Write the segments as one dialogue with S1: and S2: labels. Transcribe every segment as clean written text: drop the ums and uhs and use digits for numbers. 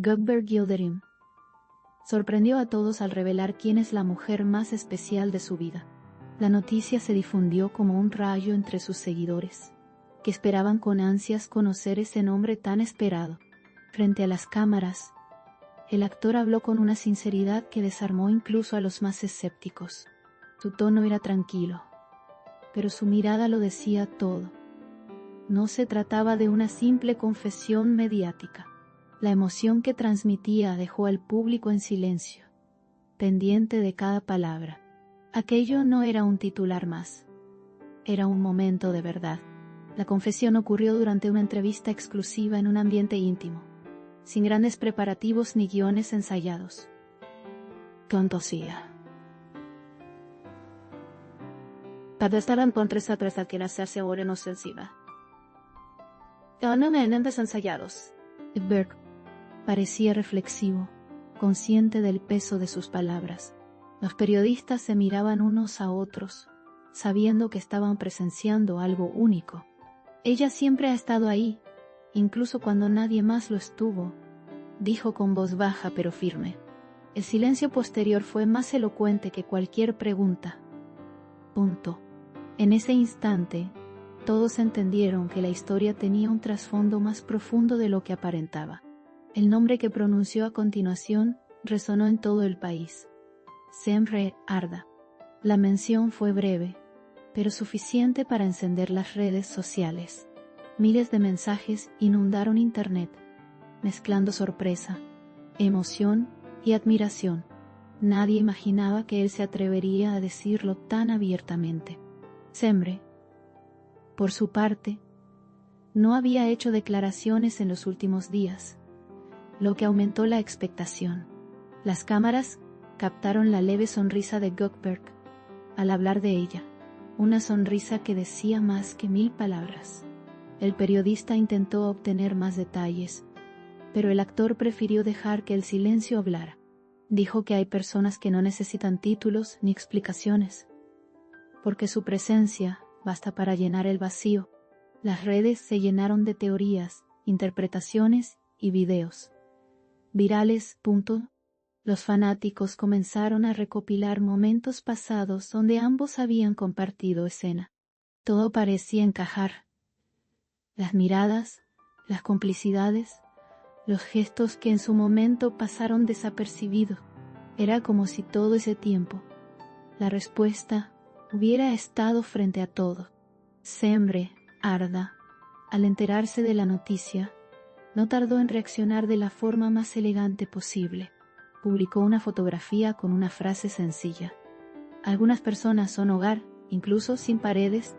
S1: Gökberg Yildirim. Sorprendió a todos al revelar quién es la mujer más especial de su vida. La noticia se difundió como un rayo entre sus seguidores, que esperaban con ansias conocer ese nombre tan esperado. Frente a las cámaras, el actor habló con una sinceridad que desarmó incluso a los más escépticos. Su tono era tranquilo, pero su mirada lo decía todo. No se trataba de una simple confesión mediática. La emoción que transmitía dejó al público en silencio, pendiente de cada palabra. Aquello no era un titular más. Era un momento de verdad. La confesión ocurrió durante una entrevista exclusiva en un ambiente íntimo, sin grandes preparativos ni guiones ensayados. Contosía. Cada estaban contra esa presa que hacerse ahora en ofensiva. No me ensayados. Berg parecía reflexivo, consciente del peso de sus palabras. Los periodistas se miraban unos a otros, sabiendo que estaban presenciando algo único. Ella siempre ha estado ahí, incluso cuando nadie más lo estuvo, dijo con voz baja pero firme. El silencio posterior fue más elocuente que cualquier pregunta. Punto. En ese instante, todos entendieron que la historia tenía un trasfondo más profundo de lo que aparentaba. El nombre que pronunció a continuación resonó en todo el país. Semre Arda. La mención fue breve, pero suficiente para encender las redes sociales. Miles de mensajes inundaron Internet, mezclando sorpresa, emoción y admiración. Nadie imaginaba que él se atrevería a decirlo tan abiertamente. Semre, por su parte, no había hecho declaraciones en los últimos días, lo que aumentó la expectación. Las cámaras captaron la leve sonrisa de Gökberg al hablar de ella, una sonrisa que decía más que 1000 palabras. El periodista intentó obtener más detalles, pero el actor prefirió dejar que el silencio hablara. Dijo que hay personas que no necesitan títulos ni explicaciones, porque su presencia basta para llenar el vacío. Las redes se llenaron de teorías, interpretaciones y videos virales. Los fanáticos comenzaron a recopilar momentos pasados donde ambos habían compartido escena. Todo parecía encajar. Las miradas, las complicidades, los gestos que en su momento pasaron desapercibidos. Era como si todo ese tiempo, la respuesta hubiera estado frente a todo. Semre Arda, al enterarse de la noticia, no tardó en reaccionar de la forma más elegante posible. Publicó una fotografía con una frase sencilla. Algunas personas son hogar, incluso sin paredes.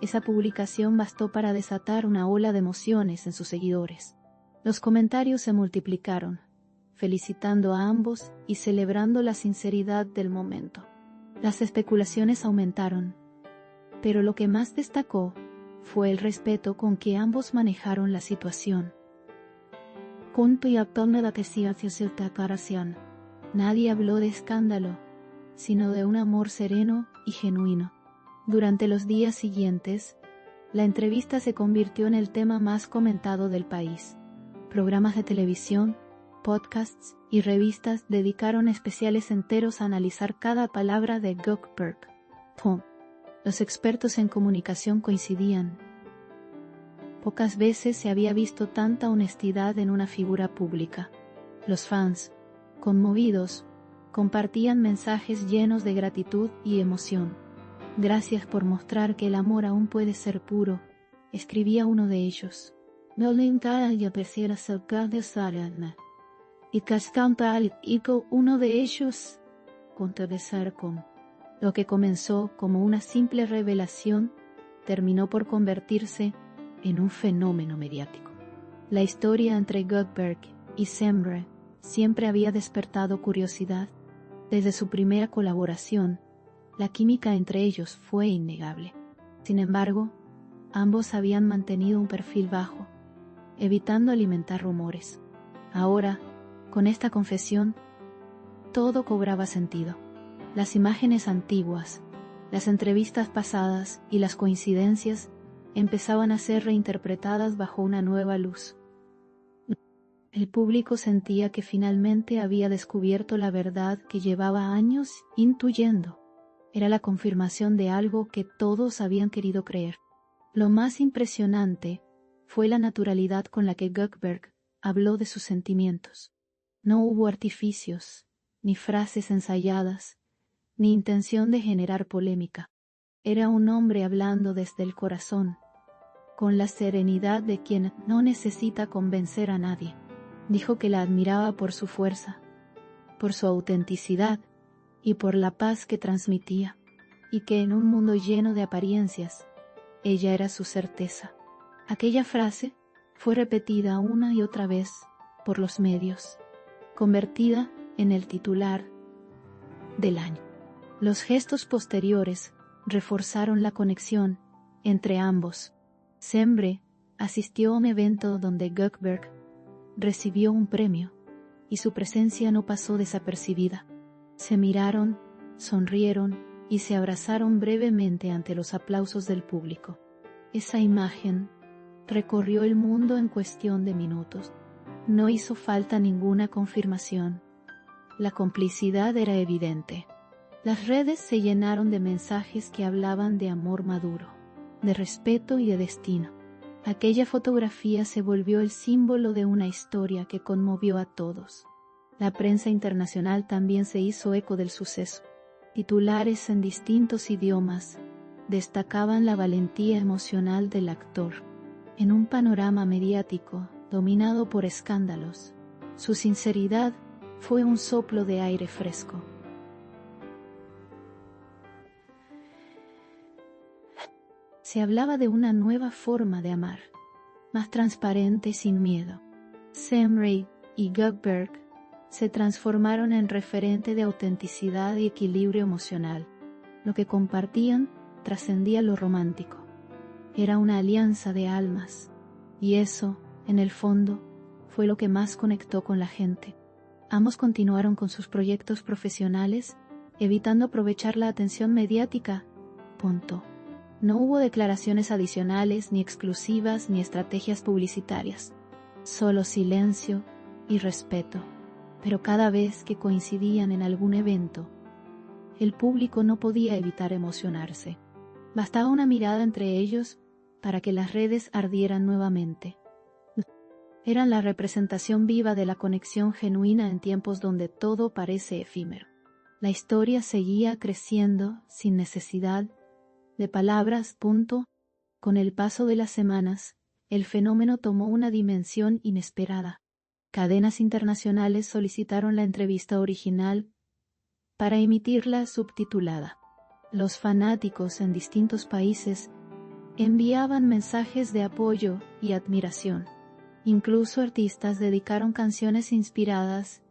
S1: Esa publicación bastó para desatar una ola de emociones en sus seguidores. Los comentarios se multiplicaron, felicitando a ambos y celebrando la sinceridad del momento. Las especulaciones aumentaron, pero lo que más destacó fue el respeto con que ambos manejaron la situación. Nadie habló de escándalo, sino de un amor sereno y genuino. Durante los días siguientes, la entrevista se convirtió en el tema más comentado del país. Programas de televisión, podcasts y revistas dedicaron especiales enteros a analizar cada palabra de Gökberg. Los expertos en comunicación coincidían. Pocas veces se había visto tanta honestidad en una figura pública. Los fans, conmovidos, compartían mensajes llenos de gratitud y emoción. Gracias por mostrar que el amor aún puede ser puro, escribía uno de ellos. Y uno de ellos contestar con lo que comenzó como una simple revelación terminó por convertirse en un fenómeno mediático. La historia entre Gökberg y Semre siempre había despertado curiosidad. Desde su primera colaboración, la química entre ellos fue innegable. Sin embargo, ambos habían mantenido un perfil bajo, evitando alimentar rumores. Ahora, con esta confesión, todo cobraba sentido. Las imágenes antiguas, las entrevistas pasadas y las coincidencias empezaban a ser reinterpretadas bajo una nueva luz. El público sentía que finalmente había descubierto la verdad que llevaba años intuyendo. Era la confirmación de algo que todos habían querido creer. Lo más impresionante fue la naturalidad con la que Gökeberg habló de sus sentimientos. No hubo artificios, ni frases ensayadas, ni intención de generar polémica. Era un hombre hablando desde el corazón, con la serenidad de quien no necesita convencer a nadie. Dijo que la admiraba por su fuerza, por su autenticidad y por la paz que transmitía, y que en un mundo lleno de apariencias, ella era su certeza. Aquella frase fue repetida una y otra vez por los medios, convertida en el titular del año. Los gestos posteriores reforzaron la conexión entre ambos. Sembre asistió a un evento donde Gökeberg recibió un premio, y su presencia no pasó desapercibida. Se miraron, sonrieron y se abrazaron brevemente ante los aplausos del público. Esa imagen recorrió el mundo en cuestión de minutos. No hizo falta ninguna confirmación. La complicidad era evidente. Las redes se llenaron de mensajes que hablaban de amor maduro, de respeto y de destino. Aquella fotografía se volvió el símbolo de una historia que conmovió a todos. La prensa internacional también se hizo eco del suceso. Titulares en distintos idiomas destacaban la valentía emocional del actor. En un panorama mediático dominado por escándalos, su sinceridad fue un soplo de aire fresco. Se hablaba de una nueva forma de amar, más transparente y sin miedo. Semre y Gökeberg se transformaron en referente de autenticidad y equilibrio emocional. Lo que compartían trascendía lo romántico. Era una alianza de almas, y eso, en el fondo, fue lo que más conectó con la gente. Ambos continuaron con sus proyectos profesionales, evitando aprovechar la atención mediática. Punto. No hubo declaraciones adicionales, ni exclusivas, ni estrategias publicitarias. Solo silencio y respeto. Pero cada vez que coincidían en algún evento, el público no podía evitar emocionarse. Bastaba una mirada entre ellos para que las redes ardieran nuevamente. Eran la representación viva de la conexión genuina en tiempos donde todo parece efímero. La historia seguía creciendo sin necesidad de palabras. Con el paso de las semanas, el fenómeno tomó una dimensión inesperada. Cadenas internacionales solicitaron la entrevista original para emitirla subtitulada. Los fanáticos en distintos países enviaban mensajes de apoyo y admiración. Incluso artistas dedicaron canciones inspiradas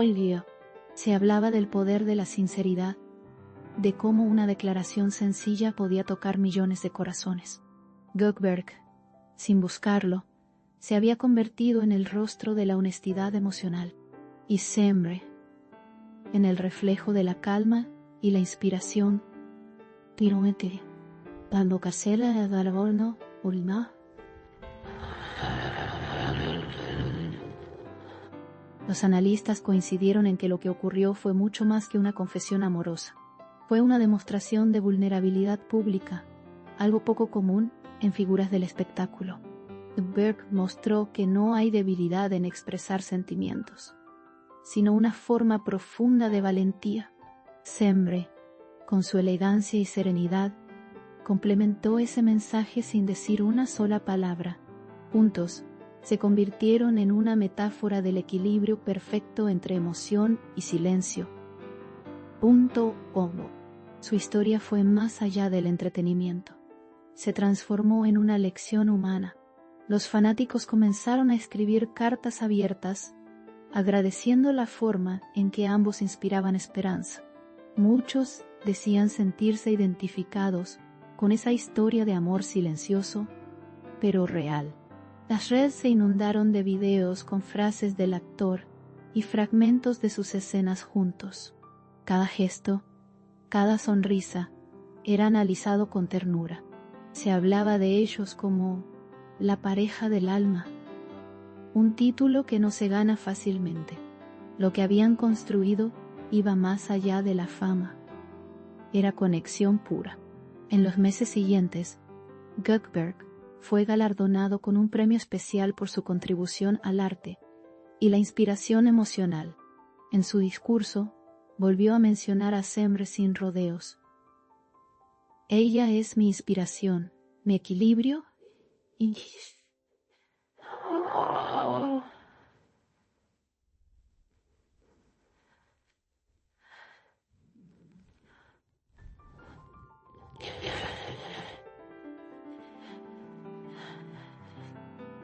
S1: hoy día. Se hablaba del poder de la sinceridad, de cómo una declaración sencilla podía tocar millones de corazones. Gökeberg, sin buscarlo, se había convertido en el rostro de la honestidad emocional, y Semre, en el reflejo de la calma y la inspiración. Los analistas coincidieron en que lo que ocurrió fue mucho más que una confesión amorosa. Fue una demostración de vulnerabilidad pública, algo poco común en figuras del espectáculo. Berg mostró que no hay debilidad en expresar sentimientos, sino una forma profunda de valentía. Sembre, con su elegancia y serenidad, complementó ese mensaje sin decir una sola palabra. Juntos, se convirtieron en una metáfora del equilibrio perfecto entre emoción y silencio. Su historia fue más allá del entretenimiento. Se transformó en una lección humana. Los fanáticos comenzaron a escribir cartas abiertas, agradeciendo la forma en que ambos inspiraban esperanza. Muchos decían sentirse identificados con esa historia de amor silencioso, pero real. Las redes se inundaron de videos con frases del actor y fragmentos de sus escenas juntos. Cada gesto Cada sonrisa era analizado con ternura. Se hablaba de ellos como la pareja del alma, un título que no se gana fácilmente. Lo que habían construido iba más allá de la fama. Era conexión pura. En los meses siguientes, Gökeberg fue galardonado con un premio especial por su contribución al arte y la inspiración emocional. En su discurso, volvió a mencionar a Semre sin rodeos. Ella es mi inspiración, mi equilibrio y...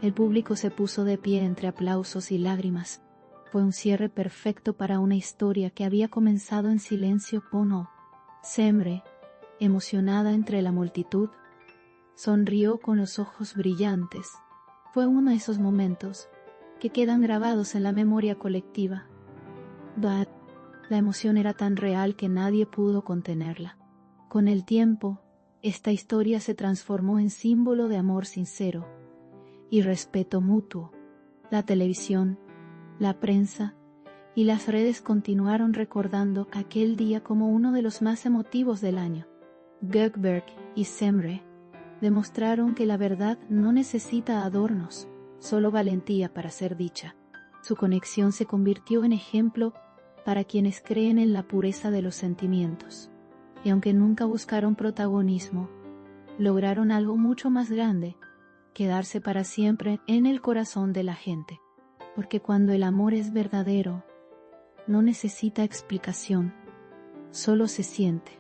S1: El público se puso de pie entre aplausos y lágrimas. Fue un cierre perfecto para una historia que había comenzado en silencio. Pono. Semre, emocionada entre la multitud, sonrió con los ojos brillantes. Fue uno de esos momentos que quedan grabados en la memoria colectiva. But, la emoción era tan real que nadie pudo contenerla. Con el tiempo, esta historia se transformó en símbolo de amor sincero y respeto mutuo. La televisión, la prensa y las redes continuaron recordando aquel día como uno de los más emotivos del año. Gökeberg y Semre demostraron que la verdad no necesita adornos, solo valentía para ser dicha. Su conexión se convirtió en ejemplo para quienes creen en la pureza de los sentimientos. Y aunque nunca buscaron protagonismo, lograron algo mucho más grande: quedarse para siempre en el corazón de la gente. Porque cuando el amor es verdadero, no necesita explicación, solo se siente.